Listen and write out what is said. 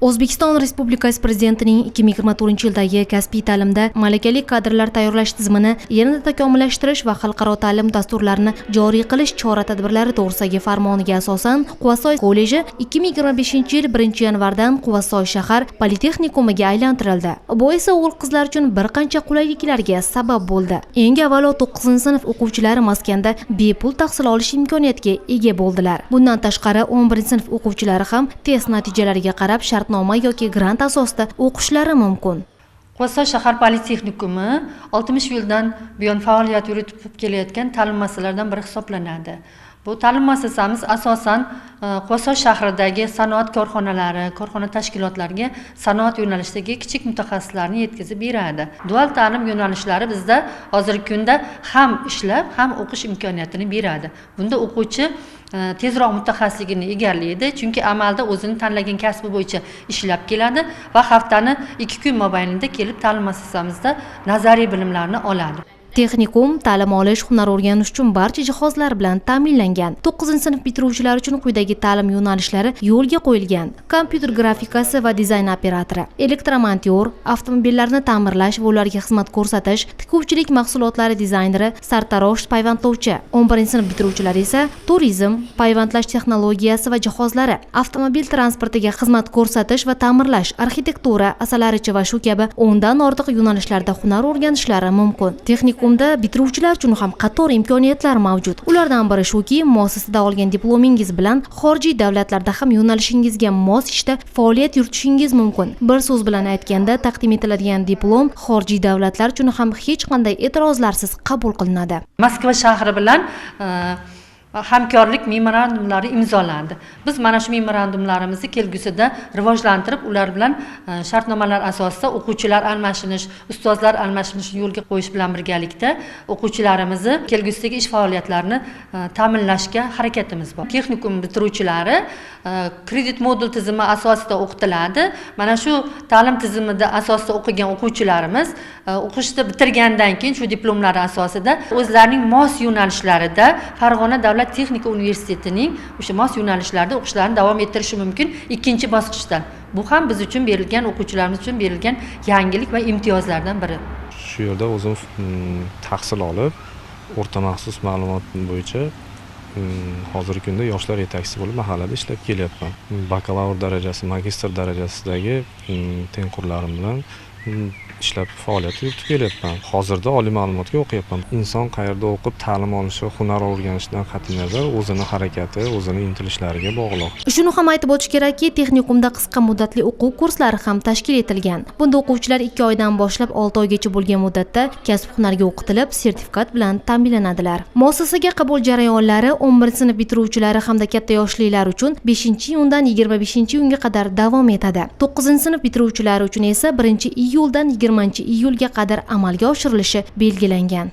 O'zbekiston Respublikasi Prezidentining 2024-yildagi kasbiy ta'limda malakali kadrlar tayyorlash tizimini yanada takomillashtirish va xalqaro ta'lim dasturlarini joriy qilish chora-tadbirlari to'g'risidagi farmoniga asosan Quvasoy kolleji 2025-yil 1-yanvardan Quvasoy shahar politexnikumiga aylantirildi. Bu esa o'g'il-qizlar uchun bir qancha qulayliklarga sabab bo'ldi. Eng avvalo 9-sinf o'quvchilari maskanda bepul tahsil olish imkoniyatiga ega bo'ldilar. Bundan tashqari 11-sinf o'quvchilari ham test natijalariga qarab shartnoma yoki grant asosida o'qishlari mumkin. Quvasoy shahar politexnikumi 60 yildan buyon faoliyat yuritib kelayotgan ta'lim muassasalaridan biri hisoblanadi. Bu ta'lim muassasamiz asosan Quvasoy shahridagi sanoat korxonalari, korxona tashkilotlariga sanoat yo'nalishidagi kichik mutaxassislarni yetkazib beradi. Dual ta'lim yo'nalishlari bizda hozirgi kunda ham ishlab, ham o'qish imkoniyatini beradi. Bunda o'quvchi tezroq mutaxassisligini egallaydi, chunki amalda o'zini tanlagan kasbi bo'yicha ishlab keladi va haftani 2 kun mobaynida kelib ta'lim muassasamizda nazariy bilimlarni oladi. Texnikum ta'lim olish, hunar o'rganish uchun barcha jihozlar bilan ta'minlangan. 9-sinf bitiruvchilari uchun quyidagi ta'lim yo'nalishlari yo'lga qo'yilgan: kompyuter grafikasi va dizayn operatori, elektromontor, avtomobillarni ta'mirlash va ularga xizmat ko'rsatish, tikuvchilik mahsulotlari dizayneri, sartarosh, payvandlovchi. 11-sinf bitiruvchilari esa turizm, payvandlash texnologiyasi va jihozlari, avtomobil transportiga xizmat ko'rsatish va ta'mirlash, arxitektura, asalarichi va shu kabi 10 dan ortiq yo'nalishlarda hunar o'rganishlari mumkin. Texnikumda bitiruvchilar uchun ham qator imkoniyatlar mavjud. Ulardan biri shuki, muassasada olgan diplomingiz bilan xorijiy davlatlarda ham yo'nalishingizga mos ishda faoliyat yuritishingiz mumkin. Bir so'z bilan aytganda, taqdim etiladigan diplom xorijiy davlatlar uchun ham hech qanday e'tirozlarsiz qabul qilinadi. Moskva shahri bilan hamkorlik memorandumlari imzolandi. Biz mana shu memorandumlarimizni kelgusida rivojlantirib, ular bilan shartnomalar asosida o'quvchilar almashinish, ustozlar almashinishni yo'lga qo'yish bilan birgalikda o'quvchilarimizni kelgusidagi ish faoliyatlarini ta'minlashga harakatimiz bor. Texnikum bitiruvchilari kredit modul tizimi asosida o'qitiladi. Mana shu ta'lim tizimida asosida o'qigan o'quvchilarimiz o'qishni bitirgandan keyin shu diplomlari asosida o'zlarining mos yo'nalishlarida Farg'ona davlat texnika universitetining o'sha mos yo'nalishlarda o'qishlarini davom ettirishi mumkin 2-bosqichdan. Bu ham biz uchun berilgan, o'quvchilarimiz uchun berilgan yangilik va imtiyozlardan biri. Shu yerda o'zim tahsil olib, o'rta maxsus ma'lumot bo'yicha hozirgi kunda yoshlar yetakchisi bo'lib mahallada ishlab kelyapman. Bakalavr darajasi, magistr darajasidagi tengqurlarim bilan ishlab faoliyat yuritib kelyapman. Hozirda oliy ma'lumotga o'qiyapman. Inson qayerda o'qib ta'lim olishi, hunar o'rganishdan qat'iy nazar o'zini harakati, o'zini intilishlariga bog'liq. Shuni ham aytib o'tish kerakki, texnikumda qisqa muddatli o'quv kurslari ham tashkil etilgan. Bunda o'quvchilar 2 oydan boshlab 6 oygacha bo'lgan muddatda kasb-hunarga o'qitilib, sertifikat bilan ta'minlanadilar. Muassasaga qabul jarayonlari 11-sinf bitiruvchilari hamda katta yoshlilar uchun 5-iyundan 25-iyunga qadar davom etadi. 9-sinf bitiruvchilari uchun esa 1-iyuldan 20-iyulga qadar amalga oshirilishi belgilangan.